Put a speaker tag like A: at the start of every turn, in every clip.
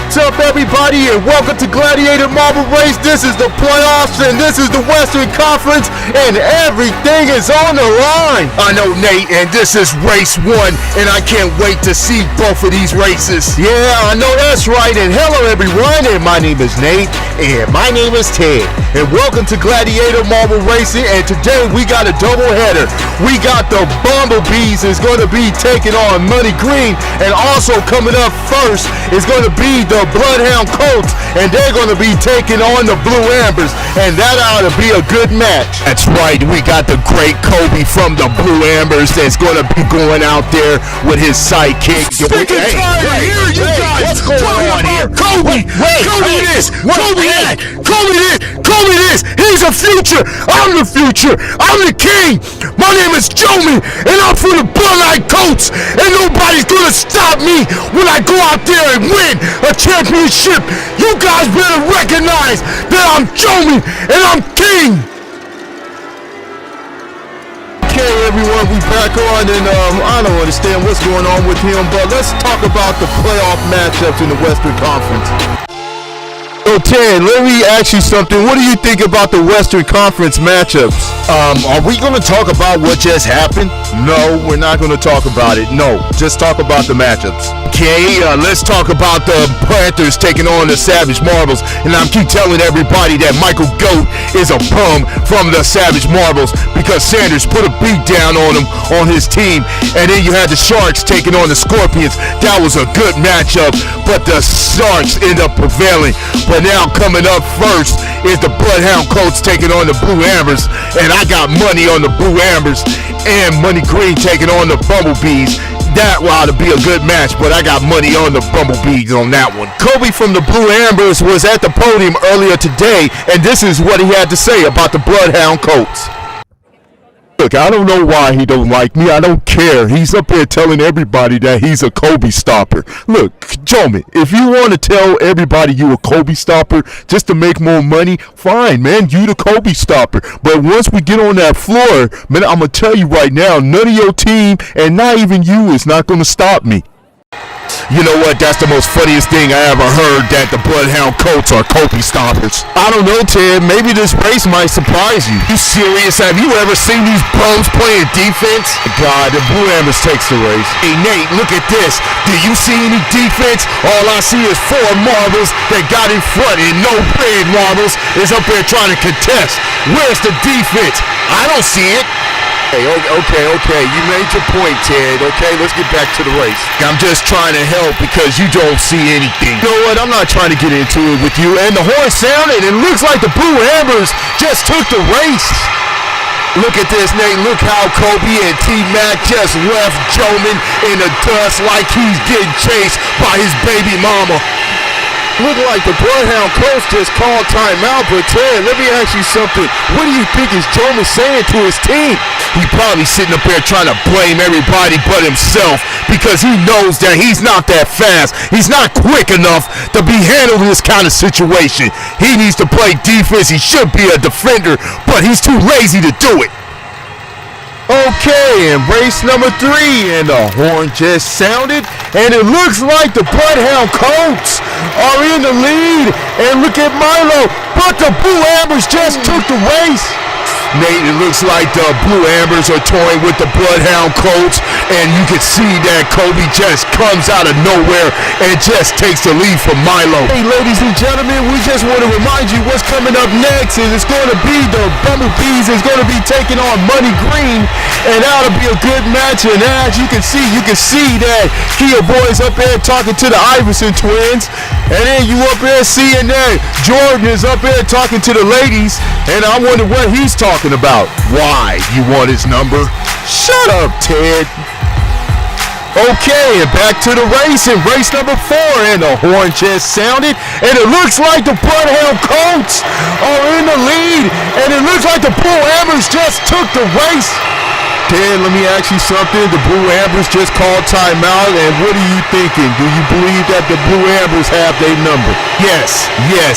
A: What's up, everybody, and welcome to Gladiator Marble Race. This is the playoffs, and this is the Western Conference, and everything is on the line.
B: I know, Nate, and this is race 1, and I can't wait to see both of these races.
A: Yeah, I know that's right, and hello, everyone, and my name is Nate, and my name is Ted, and welcome to Gladiator Marble Racing, and today we got a doubleheader. We got the Bumblebees is going to be taking on Money Green, and also coming up first is going to be the Bloodhound Colts, and they're going to be taking on the Blue Ambers, and that ought to be a good match.
B: That's right, we got the great Kobe from the Blue Ambers that's going to be going out there with his sidekick.
A: What's going on here?
B: Kobe this! He's a future! I'm the future! I'm the king! My name is Jomi, and I'm from the Bloodhound Colts, and nobody's going to stop me when I go out there and win a championship. You guys better recognize that I'm Jomi and I'm king.
A: Okay, everyone, we back on, and I don't understand what's going on with him, but let's talk about the playoff matchups in the Western Conference. So, Ted, let me ask you something. What do you think about the Western Conference matchups?
B: Are we going to talk about what just happened?
A: No, we're not going to talk about it. No, just talk about the matchups.
B: Okay, let's talk about the Panthers taking on the Savage Marbles. And I keep telling everybody that Michael Goat is a bum from the Savage Marbles because Sanders put a beat down on him on his team. And then you had the Sharks taking on the Scorpions. That was a good matchup, but the Sharks end up prevailing. But now coming up first is the Bloodhound Colts taking on the Blue Ambers. And I got money on the Blue Ambers and Money Green taking on the Bumblebees. That ought to be a good match, but I got money on the Bumblebees on that one.
A: Kobe from the Blue Ambers was at the podium earlier today, and this is what he had to say about the Bloodhound Colts.
C: Look, I don't know why he don't like me. I don't care. He's up there telling everybody that he's a Kobe stopper. Look, Jomi, if you want to tell everybody you a Kobe stopper just to make more money, fine, man. You the Kobe stopper. But once we get on that floor, man, I'm going to tell you right now, none of your team and not even you is not going to stop me.
B: You know what? That's the most funniest thing I ever heard, that the Bloodhound Colts are Kobe stoppers.
A: I don't know, Ted. Maybe this race might surprise you.
B: You serious? Have you ever seen these bums playing defense?
A: God, the Blue Ambers takes the race.
B: Hey, Nate, look at this. Do you see any defense? All I see is 4 marbles that got in front, and no red marbles is up there trying to contest. Where's the defense? I don't see it.
A: Okay. You made your point, Ted. Okay, let's get back to the race.
B: I'm just trying to help because you don't see anything.
A: You know what? I'm not trying to get into it with you. And the horn sounded, and it looks like the Blue Ambers just took the race.
B: Look at this, Nate. Look how Kobe and T-Mac just left Joman in the dust like he's getting chased by his baby mama.
A: Look like the Bloodhound Colts just called timeout, but Ted, let me ask you something. What do you think is Joman saying to his team?
B: He probably sitting up there trying to blame everybody but himself because he knows that he's not that fast. He's not quick enough to be handling this kind of situation. He needs to play defense. He should be a defender, but he's too lazy to do it.
A: Okay, and race number 3, and the horn just sounded, and it looks like the Bloodhound Colts are in the lead, and look at Milo, but the Blue Ambers just took the race.
B: Nate, it looks like the Blue Ambers are toying with the Bloodhound Colts, and you can see that Kobe just comes out of nowhere and just takes the lead from Milo.
A: Hey, ladies and gentlemen, we just want to remind you what's coming up next is it's going to be the Bumblebees is going to be taking on Money Green, and that'll be a good match. And as you can see that Kia Boy's up there talking to the Iverson twins, and then you up there seeing that Jordan is up there talking to the ladies, and I wonder what he's talking about.
B: Why? You want his number?
A: Shut up, Ted. Okay, and back to the race, and race number 4, and the horn just sounded, and it looks like the Bloodhound Colts are in the lead, and it looks like the Blue Ambers just took the race.
C: Ted, let me ask you something. The Blue Ambers just called timeout, and what are you thinking? Do you believe that the Blue Ambers have their number?
B: Yes,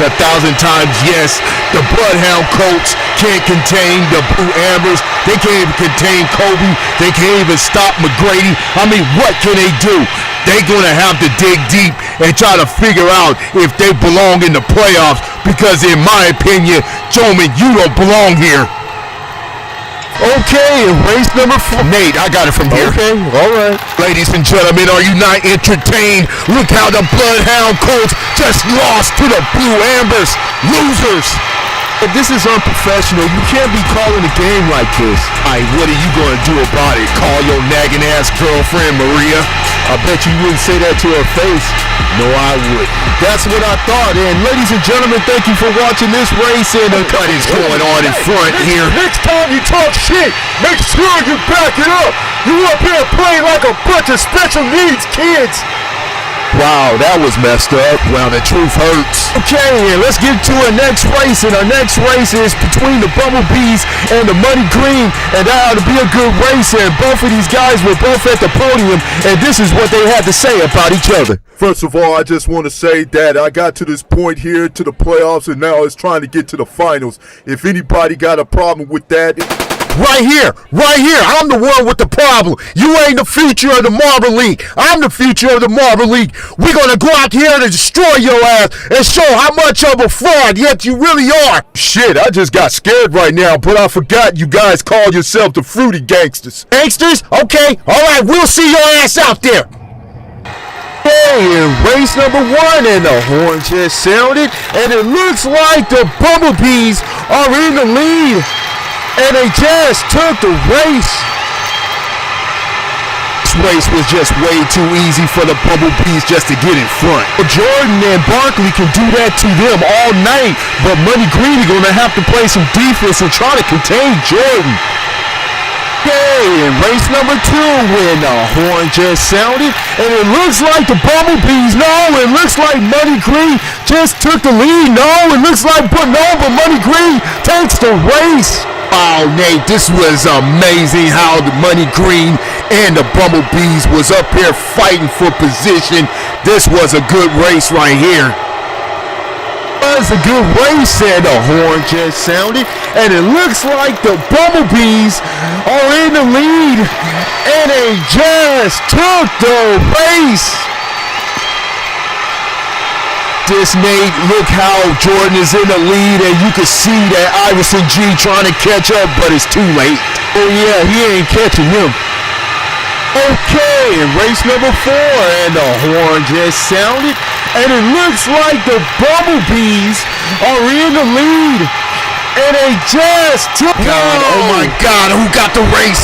B: 1,000 times yes. The Bloodhound Colts can't contain the Blue Ambers. They can't even contain Kobe. They can't even stop McGrady. I mean, what can they do? They're going to have to dig deep and try to figure out if they belong in the playoffs because, in my opinion, Joman, you don't belong here.
C: Okay, and race number 4.
B: Nate, I got it from here.
C: Okay, all right.
B: Ladies and gentlemen, are you not entertained? Look how the Bloodhound Colts just lost to the Blue Ambers. Losers.
C: This is unprofessional. You can't be calling a game like this.
B: All right, what are you going to do about it? Call your nagging ass girlfriend, Maria?
C: I bet you wouldn't say that to her face.
B: No, I would.
C: That's what I thought. And ladies and gentlemen, thank you for watching this race. And
B: what is going on in front here?
C: Next time you talk shit, make sure you back it up. You up here playing like a bunch of special needs kids. Wow, that was messed up.
B: Well, the truth hurts.
C: Okay, and let's get to our next race. And our next race is between the Bumblebees and the Money Green. And that ought to be a good race. And both of these guys were both at the podium. And this is what they had to say about each other.
A: First of all, I just want to say that I got to this point here to the playoffs, and now it's trying to get to the finals. If anybody got a problem with that...
B: Right here. I'm the one with the problem. You ain't the future of the Marble League. I'm the future of the Marble League. We're going to go out here and destroy your ass and show how much of a fraud yet you really are.
C: Shit, I just got scared right now, but I forgot you guys call yourself the Fruity Gangsters.
B: Gangsters? Okay. All right, we'll see your ass out there.
C: Hey, in race number 1, and the horn just sounded, and it looks like the Bumblebees are in the lead. And they just took the race.
B: This race was just way too easy for the Bumblebees just to get in front.
C: Well, Jordan and Barkley can do that to them all night, but Money Green is going to have to play some defense and try to contain Jordan. Okay, in race number 2, when the horn just sounded, and it looks like the Bumblebees, it looks like Money Green just took the lead. It looks like, but Money Green takes the race.
B: Oh, Nate, this was amazing how the Money Green and the Bumblebees was up here fighting for position. This was a good race right here.
C: It was a good race, and the horn just sounded, and it looks like the Bumblebees are in the lead, and they just took the race.
B: This, Nate, look how Jordan is in the lead, and you can see that Iverson G trying to catch up, but it's too late.
C: Oh yeah, he ain't catching him. Okay, in race number 4, and the horn just sounded, and it looks like the Bumblebees are in the lead, and they just took
B: Oh my God, who got the race?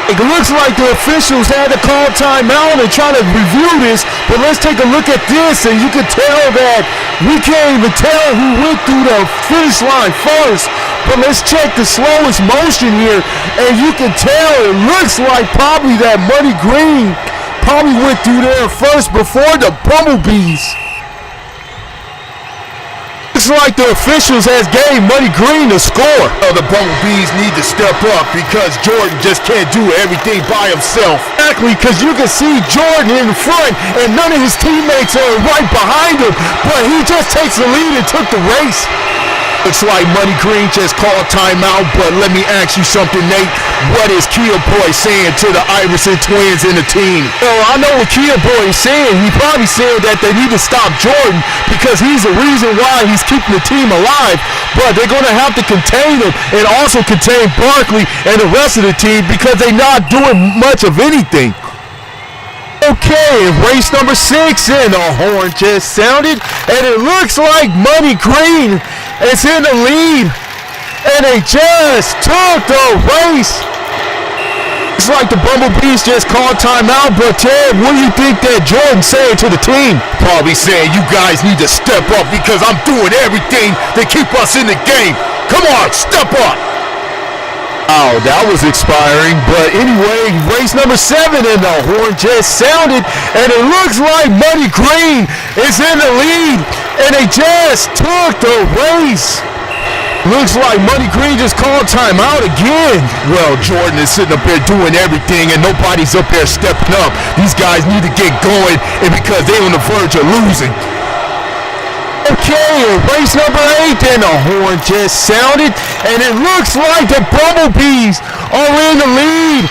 C: It looks like the officials had to call timeout and try to review this, but let's take a look at this, and you can tell that we can't even tell who went through the finish line first. But let's check the slowest motion here, and you can tell it looks like probably that Money Green probably went through there first before the Bumblebees. It's like the officials has gave Money Green the score.
B: The Bumblebees need to step up because Jordan just can't do everything by himself.
C: Exactly, because you can see Jordan in front and none of his teammates are right behind him, but he just takes the lead and took the race.
B: Looks like Money Green just called timeout, but let me ask you something, Nate. What is Kia Boy saying to the Iverson twins in the team?
C: Well, I know what Kia Boy is saying. He probably said that they need to stop Jordan because he's the reason why he's keeping the team alive, but they're going to have to contain him and also contain Barkley and the rest of the team because they're not doing much of anything. Okay, race number 6, and the horn just sounded, and it looks like Money Green is in the lead, and they just took the race. It's like the Bumblebees just called timeout, but Ted, what do you think that Jordan's saying to the team?
B: Probably saying you guys need to step up because I'm doing everything to keep us in the game. Come on, step up.
C: Oh, that was expiring, but anyway, race number 7, and the horn just sounded, and it looks like Money Green is in the lead, and they just took the race.
B: Looks like Money Green just called timeout again.
C: Well, Jordan is sitting up there doing everything and nobody's up there stepping up. These guys need to get going, and because they're on the verge of losing.
B: Okay, race number 8, and the horn just sounded, and it looks like the Bumblebees are in the lead,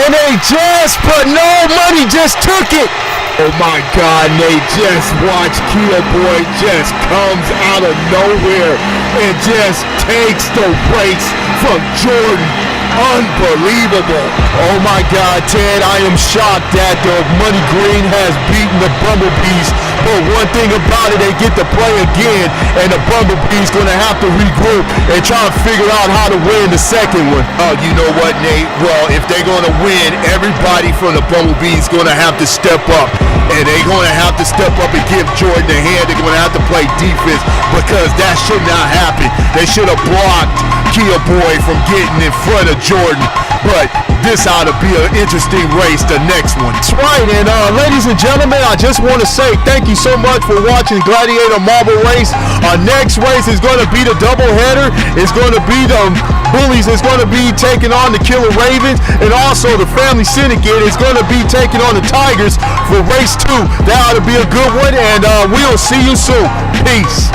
B: and they just, but no, Money just took it.
C: Oh my God, Nate, just watch Kia Boy just comes out of nowhere and just takes the race from Jordan. Unbelievable.
B: Oh my God, Ted, I am shocked that the Money Green has beaten the Bumblebees, but one thing about it, they get to play again, and the Bumblebees going to have to regroup and try to figure out how to win the second one.
C: Oh, you know what, Nate? Well, if they're going to win, everybody from the Bumblebees going to have to step up. And they're going to have to step up and give Jordan a hand. They're going to have to play defense because that should not happen. They should have blocked Kia Boy from getting in front of Jordan. But this ought to be an interesting race, the next one.
B: That's right, and ladies and gentlemen, I just want to say thank you so much for watching Gladiator Marble Race. Our next race is going to be the doubleheader. It's going to be the Bullies is going to be taking on the Killer Ravens, and also the Family Syndicate is going to be taking on the Tigers for race 2. That ought to be a good one, and we'll see you soon. Peace.